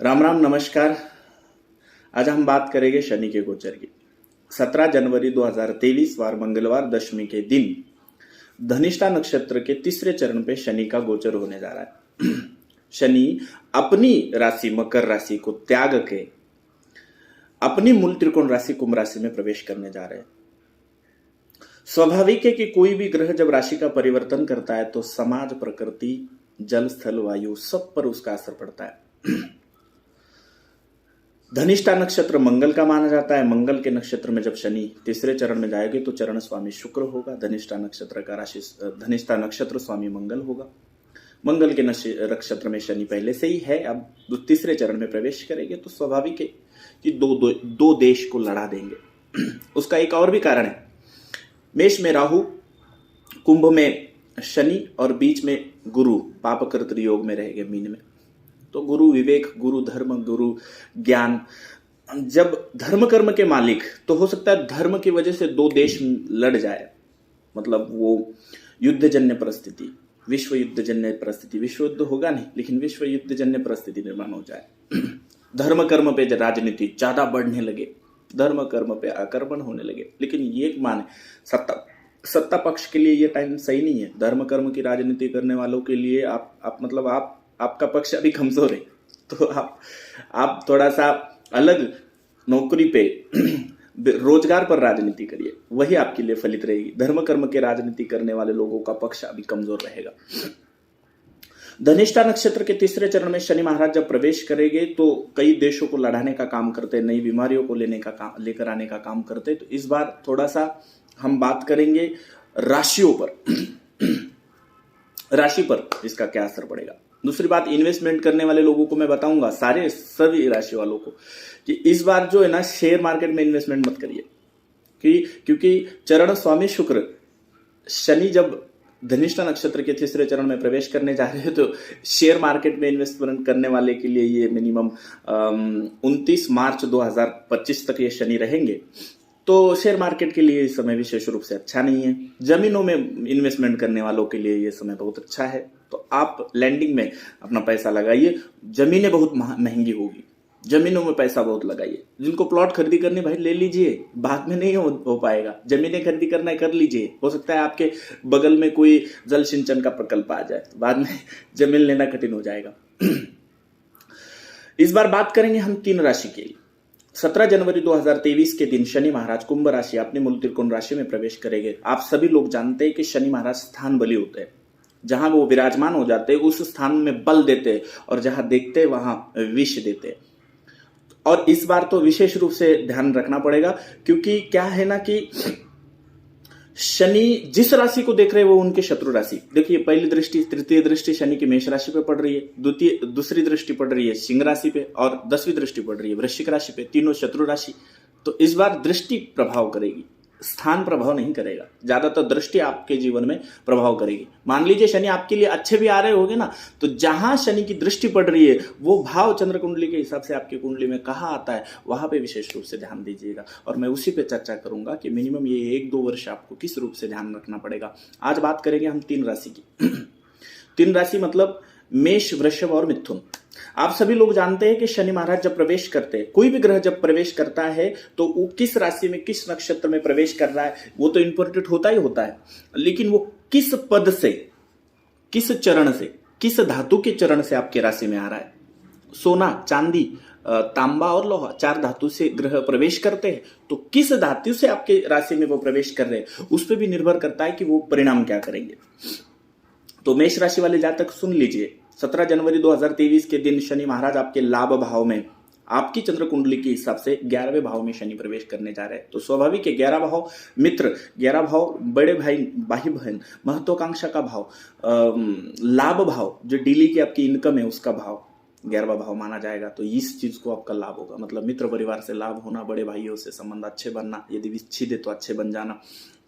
राम राम नमस्कार। आज हम बात करेंगे शनि के गोचर की। 17 जनवरी 2023 वार मंगलवार दशमी के दिन धनिष्ठा नक्षत्र के तीसरे चरण पे शनि का गोचर होने जा रहा है। शनि अपनी राशि मकर राशि को त्याग के अपनी मूल त्रिकोण राशि कुंभ राशि में प्रवेश करने जा रहे हैं। स्वाभाविक है कि कोई भी ग्रह जब राशि का परिवर्तन करता है तो समाज, प्रकृति, जल, स्थल, वायु सब पर उसका असर पड़ता है। धनिष्ठा नक्षत्र मंगल का माना जाता है। मंगल के नक्षत्र में जब शनि तीसरे चरण में जाएंगे तो चरण स्वामी शुक्र होगा। धनिष्ठा नक्षत्र का राशि धनिष्ठा नक्षत्र स्वामी मंगल होगा। मंगल के नक्षत्र में शनि पहले से ही है, अब तीसरे चरण में प्रवेश करेंगे तो स्वाभाविक है कि दो देश को लड़ा देंगे। उसका एक और भी कारण है। मेष में राहु, कुंभ में शनि और बीच में गुरु पापकर्तृ योग में रहेंगे मीन में। तो गुरु विवेक, गुरु धर्म, गुरु ज्ञान, जब धर्म कर्म के मालिक, तो हो सकता है धर्म की वजह से दो देश लड़ जाए, मतलब वो युद्धजन्य परिस्थिति, विश्व युद्धजन्य परिस्थिति, विश्व युद्ध होगा नहीं लेकिन विश्व युद्धजन्य परिस्थिति निर्माण हो जाए। धर्म कर्म पे राजनीति ज्यादा बढ़ने लगे, धर्म कर्म पे आक्रमण होने लगे। लेकिन ये माने सत्ता पक्ष के लिए ये टाइम सही नहीं है। धर्म कर्म की राजनीति करने वालों के लिए आपका पक्ष अभी कमजोर है, तो आप थोड़ा सा अलग नौकरी पे रोजगार पर राजनीति करिए, वही आपके लिए फलित रहेगी। धर्म कर्म के राजनीति करने वाले लोगों का पक्ष अभी कमजोर रहेगा। धनिष्ठा नक्षत्र के तीसरे चरण में शनि महाराज जब प्रवेश करेंगे तो कई देशों को लड़ाने का काम करते, नई बीमारियों को लेकर आने का काम करते। तो इस बार थोड़ा सा हम बात करेंगे राशियों पर, राशि पर इसका क्या असर पड़ेगा। दूसरी बात, इन्वेस्टमेंट करने वाले लोगों को मैं बताऊंगा, सभी राशि वालों को, कि इस बार जो है ना शेयर मार्केट में इन्वेस्टमेंट मत करिए, क्योंकि चरण स्वामी शुक्र शनि जब धनिष्ठा नक्षत्र के तीसरे चरण में प्रवेश करने जा रहे हैं तो शेयर मार्केट में इन्वेस्टमेंट करने वाले के लिए ये मिनिमम 29 मार्च 2025 तक ये शनि रहेंगे। तो शेयर मार्केट के लिए इस समय विशेष रूप से अच्छा नहीं है। जमीनों में इन्वेस्टमेंट करने वालों के लिए ये समय बहुत अच्छा है, तो आप लैंडिंग में अपना पैसा लगाइए। जमीनें बहुत महंगी होगी, जमीनों में पैसा बहुत लगाइए। जिनको प्लॉट खरीदी करनी भाई ले लीजिए, बाद में नहीं हो पाएगा। जमीनें खरीदी करना है कर लीजिए, हो सकता है आपके बगल में कोई जल सिंचन का प्रकल्प आ जाए, बाद में जमीन लेना कठिन हो जाएगा। इस बार बात करेंगे हम 3 राशि के लिए। 17 जनवरी 2023 के दिन शनि महाराज कुंभ राशि अपने मूल त्रिकोण राशि में प्रवेश करेंगे। आप सभी लोग जानते हैं कि शनि महाराज स्थान बली होते हैं, जहां वो विराजमान हो जाते हैं उस स्थान में बल देते हैं और जहां देखते हैं वहां विष देते हैं। और इस बार तो विशेष रूप से ध्यान रखना पड़ेगा, क्योंकि क्या है ना कि शनि जिस राशि को देख रहे हैं वो उनके शत्रु राशि। देखिए, पहली दृष्टि, तृतीय दृष्टि शनि की मेष राशि पे पड़ रही है, दूसरी दृष्टि पड़ रही है सिंह राशि पे, और 10वीं दृष्टि पड़ रही है वृश्चिक राशि पे। तीनों शत्रु राशि। तो इस बार दृष्टि प्रभाव करेगी, स्थान प्रभाव नहीं करेगा। ज्यादातर दृष्टि आपके जीवन में प्रभाव करेगी। मान लीजिए शनि आपके लिए अच्छे भी आ रहे होंगे ना, तो जहां शनि की दृष्टि पड़ रही है वो भाव चंद्र कुंडली के हिसाब से आपकी कुंडली में कहाँ आता है, वहां पे विशेष रूप से ध्यान दीजिएगा। और मैं उसी पे चर्चा करूंगा कि मिनिमम ये 1-2 वर्ष आपको किस रूप से ध्यान रखना पड़ेगा। आज बात करेंगे हम 3 राशि की। 3 राशि मतलब मेष, वृषभ और मिथुन। आप सभी लोग जानते हैं कि शनि महाराज जब प्रवेश करते हैं, कोई भी ग्रह जब प्रवेश करता है तो वो किस राशि में, किस नक्षत्र में प्रवेश कर रहा है वो तो इंपॉर्टेंट होता ही होता है, लेकिन वो किस पद से, किस चरण से, किस धातु के चरण से आपके राशि में आ रहा है। सोना, चांदी, तांबा और लोहा, 4 धातु से ग्रह प्रवेश करते हैं, तो किस धातु से आपके राशि में वो प्रवेश कर रहे हैं उस पर भी निर्भर करता है कि वो परिणाम क्या करेंगे। तो मेष राशि वाले जातक सुन लीजिए, 17 जनवरी 2023 के दिन शनि महाराज आपके लाभ भाव में, आपकी चंद्र कुंडली के हिसाब से 11वें भाव में शनि प्रवेश करने जा रहे हैं। तो स्वाभाविक है 11 भाव मित्र, 11 भाव बड़े भाई, भाई बहन, महत्वाकांक्षा का भाव, लाभ भाव जो डेली की आपकी इनकम है उसका भाव 11वां भाव माना जाएगा। तो इस चीज को आपका लाभ होगा, मतलब मित्र परिवार से लाभ होना, बड़े भाइयों से संबंध अच्छे बनना, यदि विच्छेद है तो अच्छे बन जाना,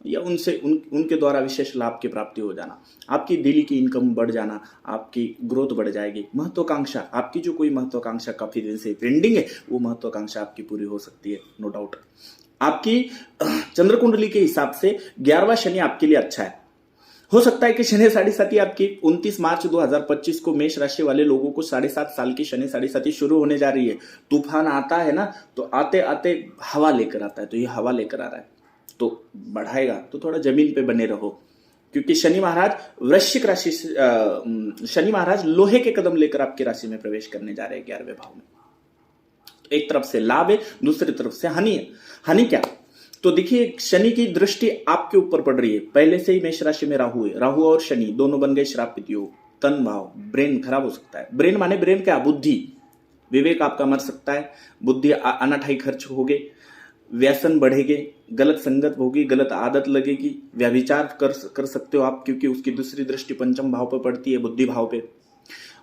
या उनके द्वारा विशेष लाभ की प्राप्ति हो जाना, आपकी डेली की इनकम बढ़ जाना, आपकी ग्रोथ बढ़ जाएगी। महत्वाकांक्षा, आपकी जो कोई महत्वाकांक्षा काफी दिन से पेंडिंग है वो महत्वाकांक्षा आपकी पूरी हो सकती है, नो डाउट। आपकी चंद्र कुंडली के हिसाब से 11वां शनि आपके लिए अच्छा है। हो सकता है कि शनि साढ़े साथी आपकी 29 मार्च 2025 को मेष राशि वाले लोगों को 7.5 साल की शनि साढ़े साथी शुरू होने जा रही है। तूफान आता है ना, तो आते आते हवा लेकर आता है, तो ये हवा लेकर आ रहा है तो बढ़ाएगा, तो थोड़ा जमीन पे बने रहो, क्योंकि शनि महाराज वृश्चिक राशि से शनि महाराज लोहे के कदम लेकर आपकी राशि में प्रवेश करने जा रहे हैं 11वें भाव में। एक तरफ से लाभ है, दूसरी तरफ से हानि है। हानि क्या? तो देखिए, शनि की दृष्टि आपके ऊपर पड़ रही है। पहले से ही मेष राशि में राहु है, राहु और शनि दोनों बन गए श्रापित योग। तन भाव, ब्रेन खराब हो सकता है। ब्रेन माने ब्रेन क्या? बुद्धि, विवेक आपका मर सकता है, बुद्धि अनाठाई खर्च होगे, व्यसन बढ़ेगे, गलत संगत होगी, गलत आदत लगेगी, व्यभिचार कर सकते हो आप, क्योंकि उसकी दूसरी दृष्टि पंचम भाव पर पड़ती है, बुद्धि भाव पे।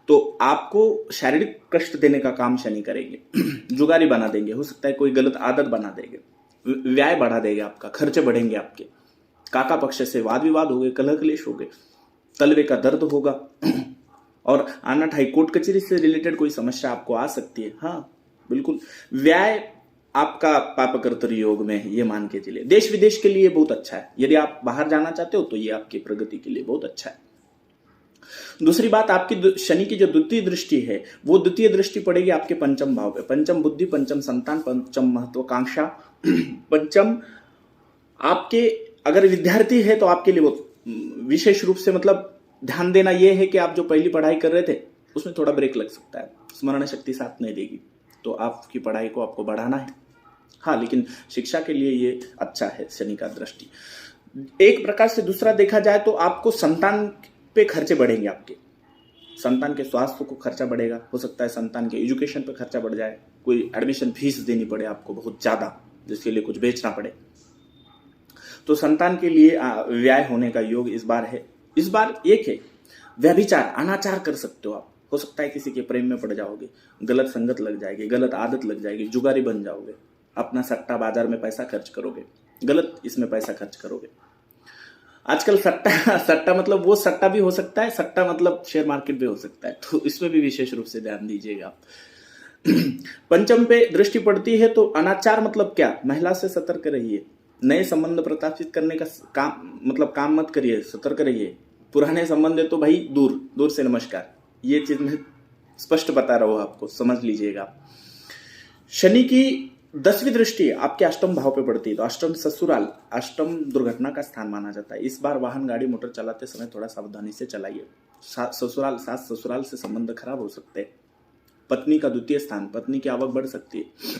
तो आपको शारीरिक कष्ट देने का काम शनि करेंगे, जुगारी बना देंगे, हो सकता है कोई गलत आदत बना देंगे, व्यय बढ़ा देगा आपका, खर्चे बढ़ेंगे आपके, काका पक्ष से वाद विवाद हो गए, कलह क्लेश हो गए, तलवे का दर्द होगा और अनाठाई कोर्ट कचहरी से रिलेटेड कोई समस्या आपको आ सकती है। हाँ बिल्कुल, व्यय आपका पापकर्तरी योग में है, ये मान के चलिए। देश विदेश के लिए बहुत अच्छा है, यदि आप बाहर जाना चाहते हो तो ये आपकी प्रगति के लिए बहुत अच्छा है। दूसरी बात, आपकी शनि की जो द्वितीय दृष्टि है, वो द्वितीय दृष्टि पड़ेगी आपके पंचम भाव पे। पंचम बुद्धि, पंचम संतान, पंचम महत्वाकांक्षा, पंचम आपके, अगर विद्यार्थी है तो आपके लिए वो विशेष रूप से मतलब ध्यान देना ये है कि आप जो पहली पढ़ाई कर रहे थे उसमें थोड़ा ब्रेक लग सकता है, स्मरण शक्ति साथ नहीं देगी, तो आपकी पढ़ाई को आपको बढ़ाना है। हाँ, लेकिन शिक्षा के लिए ये अच्छा है शनि का दृष्टि। एक प्रकार से दूसरा देखा जाए तो आपको संतान पे खर्चे बढ़ेंगे, आपके संतान के स्वास्थ्य को खर्चा बढ़ेगा, हो सकता है संतान के एजुकेशन पे खर्चा बढ़ जाए, कोई एडमिशन फीस देनी पड़े आपको बहुत ज्यादा, जिसके लिए कुछ बेचना पड़े, तो संतान के लिए व्यय होने का योग इस बार है। इस बार एक है व्यभिचार, अनाचार कर सकते हो आप, हो सकता है किसी के प्रेम में पड़ जाओगे, गलत संगत लग जाएगी, गलत आदत लग जाएगी, जुगारी बन जाओगे, अपना सट्टा बाजार में पैसा खर्च करोगे, गलत इसमें पैसा खर्च करोगे। आजकल सट्टा मतलब वो सट्टा भी हो सकता है, सट्टा मतलब शेयर मार्केट भी हो सकता है, तो इसमें भी विशेष रूप से ध्यान दीजिएगा आप। पंचम पे दृष्टि पड़ती है तो अनाचार मतलब क्या? महिला से सतर्क रहिए, नए संबंध प्रस्थापित करने का काम मत करिए, सतर्क रहिए। पुराने संबंध है तो भाई दूर दूर से नमस्कार, ये चीज मैं स्पष्ट बता रहा हूं आपको, समझ लीजिएगा। शनि की 10वीं दृष्टि आपके अष्टम भाव पे पड़ती है, तो अष्टम ससुराल, अष्टम दुर्घटना का स्थान माना जाता है। इस बार वाहन गाड़ी मोटर चलाते समय थोड़ा सावधानी से चलाइए। ससुराल, सास ससुराल से संबंध खराब हो सकते हैं। पत्नी का द्वितीय स्थान, पत्नी की आवक बढ़ सकती है।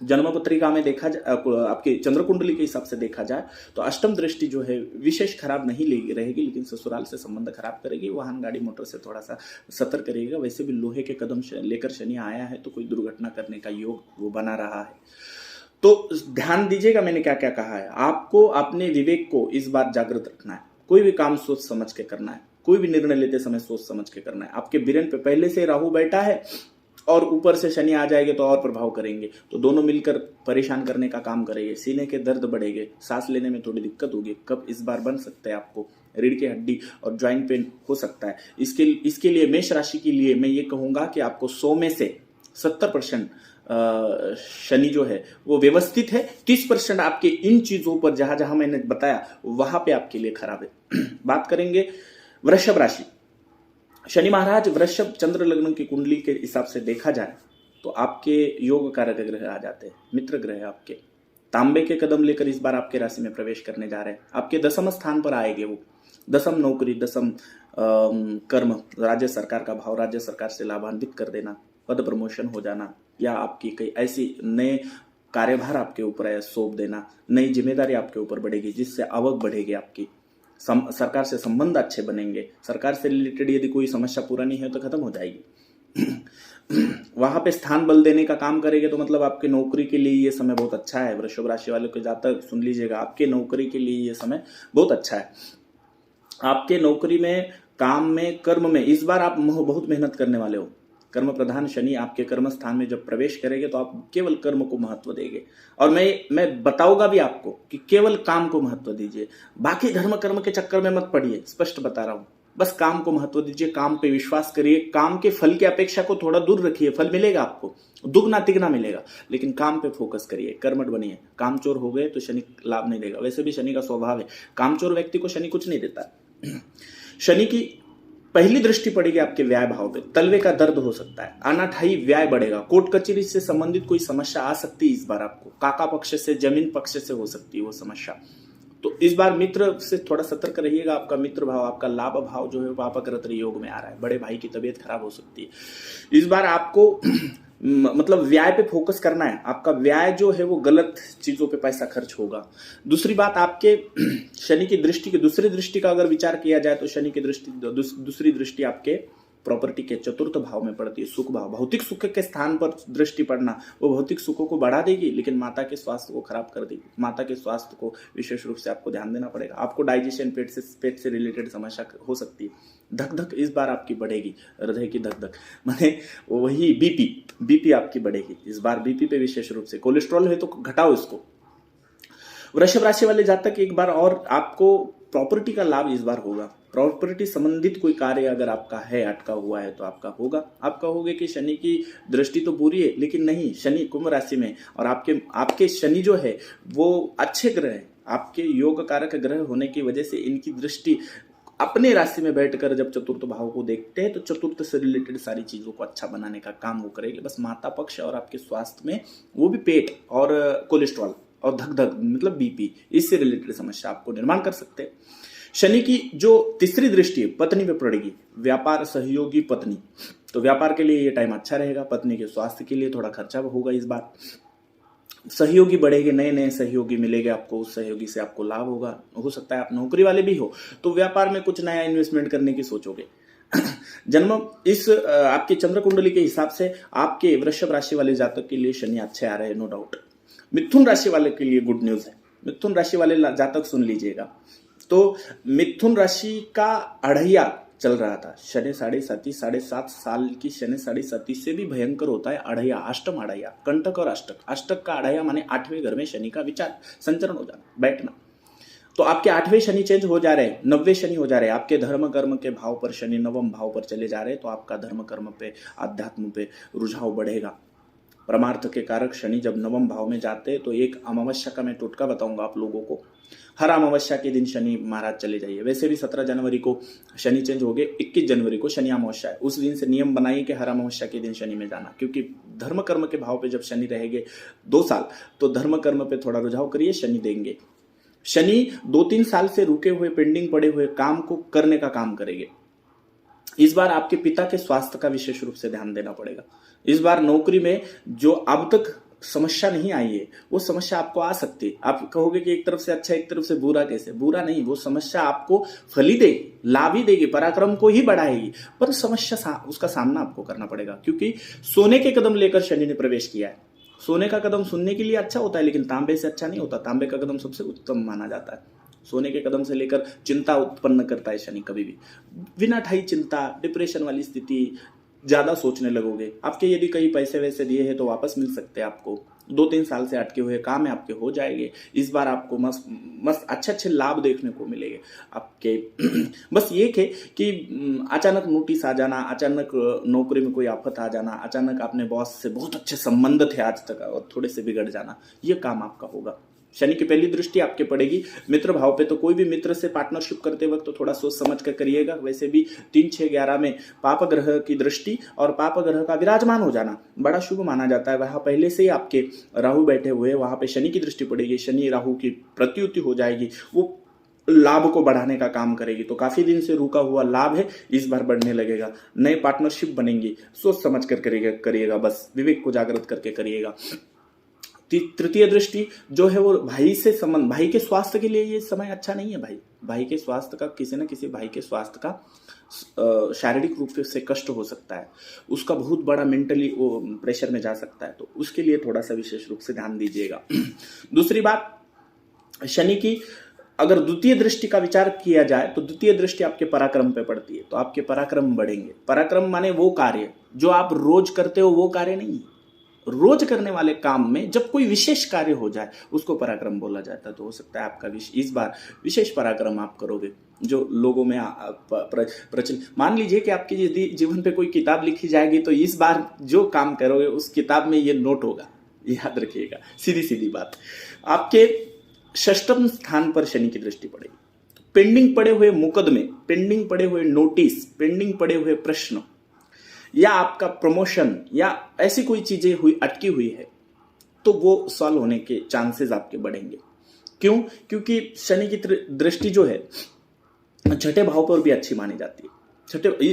जन्म पत्रिका में देखा जाए, आपके चंद्र कुंडली के हिसाब से देखा जाए तो अष्टम दृष्टि जो है विशेष खराब नहीं रहेगी, लेकिन ससुराल से संबंध खराब करेगी। वाहन गाड़ी मोटर से थोड़ा सा सतर्क करिएगा। वैसे भी लोहे के कदम लेकर शनि आया है, तो कोई दुर्घटना करने का योग वो बना रहा है, तो ध्यान दीजिएगा मैंने क्या क्या कहा है। आपको अपने विवेक को इस बार जागृत रखना है, कोई भी काम सोच समझ के करना है, कोई भी निर्णय लेते समय सोच समझ के करना है। आपके बिरेन पे पहले से राहु बैठा है और ऊपर से शनि आ जाएंगे तो और प्रभाव करेंगे, तो दोनों मिलकर परेशान करने का काम करेंगे। सीने के दर्द बढ़ेंगे, सांस लेने में थोड़ी दिक्कत होगी, कब इस बार बन सकता है आपको, रीढ़ की हड्डी और ज्वाइंट पेन हो सकता है। इसके लिए मेष राशि के लिए मैं ये कहूंगा कि आपको 100 में से 70% शनि जो है वो व्यवस्थित है, 30% आपके इन चीजों पर जहां जहां मैंने बताया वहां पे आपके लिए खराब है। बात करेंगे वृषभ राशि। शनि महाराज वृषभ चंद्र लग्न की कुंडली के हिसाब से देखा जाए तो आपके योग कारक ग्रह आ जाते हैं, मित्र ग्रह आपके तांबे के कदम लेकर इस बार आपके राशि में प्रवेश करने जा रहे हैं। आपके 10वें स्थान पर आएंगे वो, 10वीं नौकरी, 10वीं कर्म, राज्य सरकार का भाव, राज्य सरकार से लाभान्वित कर देना, पद प्रमोशन हो जाना, या आपकी कई ऐसी नए कार्यभार आपके ऊपर सौंप देना, नई जिम्मेदारी आपके ऊपर बढ़ेगी, जिससे आवक बढ़ेगी आपकी, सरकार से संबंध अच्छे बनेंगे, सरकार से रिलेटेड यदि कोई समस्या पुरानी है तो खत्म हो जाएगी। वहां पे स्थान बल देने का काम करेंगे, तो मतलब आपके नौकरी के लिए ये समय बहुत अच्छा है। वृषभ राशि वालों के जातक सुन लीजिएगा, आपके नौकरी के लिए ये समय बहुत अच्छा है। आपके नौकरी में, काम में, कर्म में इस बार आप बहुत मेहनत करने वाले हो। कर्म प्रधान शनि आपके कर्म स्थान में जब प्रवेश करेंगे तो आप केवल कर्म को महत्व देंगे, और मैं बताऊंगा भी आपको कि केवल काम को महत्व दीजिए, बाकी धर्म कर्म के चक्कर में मत पड़िए। स्पष्ट बता रहा हूं, बस काम को महत्व दीजिए, काम पे विश्वास करिए, काम के फल की अपेक्षा को थोड़ा दूर रखिए, फल मिलेगा आपको, दुगना तिगना मिलेगा, लेकिन काम पे फोकस करिए, कर्मठ बनिए। कामचोर हो गए तो शनि लाभ नहीं देगा, वैसे भी शनि का स्वभाव है, कामचोर व्यक्ति को शनि कुछ नहीं देता, शनि की पहली दृष्टि पड़ेगी आपके व्यय भाव पे, तलवे का दर्द हो सकता है, अनाठाई व्यय बढ़ेगा, कोर्ट कचहरी से संबंधित कोई समस्या आ सकती है इस बार आपको, काका पक्ष से, जमीन पक्ष से हो सकती है वो समस्या। तो इस बार मित्र से थोड़ा सतर्क रहिएगा। आपका मित्र भाव, आपका लाभ भाव जो है पापग्रह योग में आ रहा है, बड़े भाई की तबीयत खराब हो सकती है। इस बार आपको मतलब व्यय पे फोकस करना है। आपका व्यय जो है वो गलत चीजों पे पैसा खर्च होगा। दूसरी बात, आपके शनि की दृष्टि की दूसरी दृष्टि का अगर विचार किया जाए तो शनि की दृष्टि दूसरी दृष्टि आपके प्रॉपर्टी के चतुर्थ भाव में पड़ती है, सुख भाव। भौतिक सुख के स्थान पर दृष्टि पड़ना वो भौतिक सुखों को बढ़ा देगी, लेकिन माता के स्वास्थ्य को खराब कर देगी। माता के स्वास्थ्य को विशेष रूप से आपको ध्यान देना पड़ेगा। आपको डाइजेशन, पेट से रिलेटेड समस्या हो सकती है। धक धक इस बार आपकी बढ़ेगी, हृदय की धक धक, माने वही बीपी आपकी बढ़ेगी इस बार। बीपी पे विशेष रूप से, कोलेस्ट्रॉल है तो घटाओ इसको। वृषभ राशि वाले जातक एक बार और आपको प्रॉपर्टी का लाभ इस बार होगा। प्रॉपर्टी संबंधित कोई कार्य अगर आपका है, अटका हुआ है, तो आपका होगा। आपका होगा कि शनि की दृष्टि तो बुरी है, लेकिन नहीं, शनि कुंभ राशि में, और आपके शनि जो है वो अच्छे ग्रह है। आपके योग कारक ग्रह होने की वजह से इनकी दृष्टि अपने राशि में बैठकर जब चतुर्थ भाव को देखते हैं तो चतुर्थ से रिलेटेड सारी चीजों को अच्छा बनाने का काम वो करेगी। बस माता पक्ष और आपके स्वास्थ्य में, वो भी पेट और कोलेस्ट्रॉल और धक धक मतलब बीपी, इससे रिलेटेड समस्या आपको निर्माण कर सकते हैं। शनि की जो तीसरी दृष्टि है पत्नी पे पड़ेगी, व्यापार सहयोगी पत्नी। तो व्यापार के लिए ये टाइम अच्छा रहेगा। पत्नी के स्वास्थ्य के लिए थोड़ा खर्चा होगा इस बार। सहयोगी बढ़ेंगे, नए नए सहयोगी मिलेंगे आपको, उस सहयोगी से आपको लाभ होगा। हो सकता है आप नौकरी वाले भी हो तो व्यापार में कुछ नया इन्वेस्टमेंट करने की सोचोगे। जन्म इस आपकी चंद्र कुंडली के हिसाब से आपके वृषभ राशि वाले जातक के लिए शनि अच्छे आ रहे हैं, नो डाउट। मिथुन राशि वाले के लिए गुड न्यूज है। मिथुन राशि वाले जातक सुन लीजिएगा। तो मिथुन राशि का अढ़ैया चल रहा था, शनि 7.5 साल की शनि 7.5 से भी भयंकर होता है अढ़ैया, अष्टम अढ़ैया, कंटक और अष्टक। अष्टक का अढ़ैया माने 8वें घर में शनि का विचार संचरण हो जाना, बैठना। तो आपके 8वें शनि चेंज हो जा रहे हैं, 9वें शनि हो जा रहे हैं। आपके धर्म कर्म के भाव पर शनि 9वें भाव पर चले जा रहे हैं, तो आपका धर्म कर्म पे, आध्यात्म पे रुझाव बढ़ेगा। परमार्थ के कारक शनि जब 9वें भाव में जाते हैं तो एक अमावस्या का मैं टोटका बताऊंगा आप लोगों को। हर अमावस्या के दिन शनि महाराज चले जाइए। वैसे भी 17 जनवरी को शनि चेंज हो गए, 21 जनवरी को शनि अमावस्या है। उस दिन से नियम बनाइए कि हर अमावस्या के दिन शनि में जाना, क्योंकि धर्म कर्म के भाव पे जब शनि रहेंगे 2 साल तो धर्म कर्म पे थोड़ा रुझाव करिए, शनि देंगे। शनि 2-3 साल से रुके हुए, पेंडिंग पड़े हुए काम को करने का काम करेंगे। इस बार आपके पिता के स्वास्थ्य का विशेष रूप से ध्यान देना पड़ेगा। इस बार नौकरी में जो अब तक समस्या नहीं आई है वो समस्या आपको आ सकती है। आप कहोगे कि एक तरफ से अच्छा एक तरफ से बुरा, कैसे? बुरा नहीं, वो समस्या आपको फली देगी, लाभ ही देगी, पराक्रम को ही बढ़ाएगी, पर समस्या उसका सामना आपको करना पड़ेगा। क्योंकि सोने के कदम लेकर शनि ने प्रवेश किया है। सोने का कदम सुनने के लिए अच्छा होता है, लेकिन तांबे से अच्छा नहीं होता। तांबे का कदम सबसे उत्तम माना जाता है। सोने के कदम से लेकर चिंता उत्पन्न करता है शनि कभी भी। बिना ठाई चिंता, डिप्रेशन वाली स्थिति, ज्यादा सोचने लगोगे। आपके यदि कई पैसे वैसे दिए हैं तो वापस मिल सकते हैं आपको। 2-3 साल से अटके हुए काम है आपके हो जाएंगे। इस बार आपको मस्त अच्छे लाभ देखने को मिलेंगे आपके। बस ये है कि अचानक नोटिस आ जाना, अचानक नौकरी में कोई आफत आ जाना, अचानक अपने बॉस से बहुत अच्छे संबंध थे आज तक और थोड़े से बिगड़ जाना, ये काम आपका होगा। शनि की पहली दृष्टि आपके पड़ेगी मित्र भाव पे, तो कोई भी मित्र से पार्टनरशिप करते वक्त तो थोड़ा सोच समझ कर करिएगा। वैसे भी 3, 6, 11 में पाप ग्रह की दृष्टि और पाप ग्रह का विराजमान हो जाना बड़ा शुभ माना जाता है। वहां पहले से ही आपके राहु बैठे हुए, वहां पे शनि की दृष्टि पड़ेगी, शनि राहु की प्रत्युति हो जाएगी, वो लाभ को बढ़ाने का काम करेगी। तो काफी दिन से रुका हुआ लाभ है, इस बार बढ़ने लगेगा। नए पार्टनरशिप बनेंगी, सोच समझ कर करिएगा, बस विवेक को जागृत करके करिएगा। तृतीय दृष्टि जो है वो भाई से संबंध, भाई के स्वास्थ्य के लिए ये समय अच्छा नहीं है। भाई के स्वास्थ्य का, किसी न किसी भाई के स्वास्थ्य का शारीरिक रूप से कष्ट हो सकता है, उसका बहुत बड़ा मेंटली वो प्रेशर में जा सकता है, तो उसके लिए थोड़ा सा विशेष रूप से ध्यान दीजिएगा। दूसरी बात, शनि की अगर द्वितीय दृष्टि का विचार किया जाए तो द्वितीय दृष्टि आपके पराक्रम पे पड़ती है, तो आपके पराक्रम बढ़ेंगे। पराक्रम माने वो कार्य जो आप रोज करते हो, वो कार्य नहीं। रोज करने वाले काम में जब कोई विशेष कार्य हो जाए उसको पराक्रम बोला जाता है। तो हो सकता है आपका इस बार विशेष पराक्रम आप करोगे जो लोगों में प्रचलित। मान लीजिए कि आपकी यदि जीवन पे कोई किताब लिखी जाएगी तो इस बार जो काम करोगे उस किताब में ये नोट होगा, याद रखिएगा। सीधी सीधी बात, आपके 6वें स्थान पर शनि की दृष्टि पड़ेगी। पेंडिंग पड़े हुए मुकदमे, पेंडिंग पड़े हुए नोटिस, पेंडिंग पड़े हुए प्रश्न, या आपका प्रमोशन या ऐसी कोई चीजें हुई अटकी हुई है, तो वो सॉल्व होने के चांसेस आपके बढ़ेंगे। क्यों? क्योंकि शनि की दृष्टि जो है छठे भाव पर भी अच्छी मानी जाती है।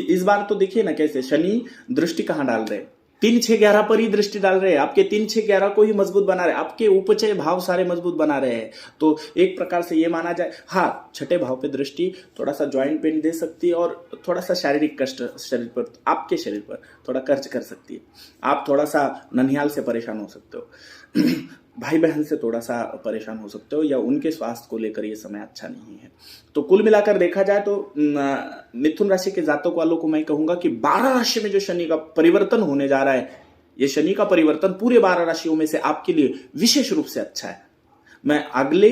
इस बार तो देखिए ना कैसे शनि दृष्टि कहां डाल रहे हैं, 3, 6, 11 पर ही दृष्टि डाल रहे हैं, आपके 3, 6, 11 को ही मजबूत बना रहे हैं, आपके उपचय भाव सारे मजबूत बना रहे हैं। तो एक प्रकार से ये माना जाए, हाँ छठे भाव पे दृष्टि थोड़ा सा जॉइंट पेन दे सकती है और थोड़ा सा शारीरिक कष्ट शरीर पर, आपके शरीर पर थोड़ा खर्च कर सकती है। आप थोड़ा सा ननिहाल से परेशान हो सकते हो भाई बहन से थोड़ा सा परेशान हो सकते हो, या उनके स्वास्थ्य को लेकर ये समय अच्छा नहीं है। तो कुल मिलाकर देखा जाए तो मिथुन राशि के जातक वालों को मैं कहूंगा कि 12 राशि में जो शनि का परिवर्तन होने जा रहा है, ये शनि का परिवर्तन पूरे 12 राशियों में से आपके लिए विशेष रूप से अच्छा है। मैं अगले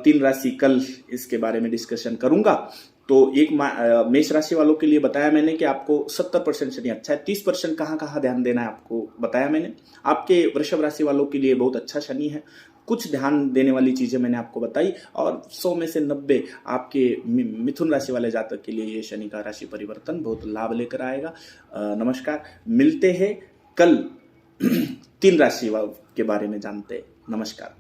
3 राशि कल इसके बारे में डिस्कशन करूंगा। तो एक मेष राशि वालों के लिए बताया मैंने कि आपको 70% शनि अच्छा है, 30% कहाँ कहाँ ध्यान देना है आपको बताया मैंने। आपके वृषभ राशि वालों के लिए बहुत अच्छा शनि है, कुछ ध्यान देने वाली चीजें मैंने आपको बताई, और 100 में से 90 आपके मिथुन राशि वाले जातक के लिए ये शनि का राशि परिवर्तन बहुत लाभ लेकर आएगा। नमस्कार, मिलते हैं कल 3 राशि के बारे में जानते हैं। नमस्कार।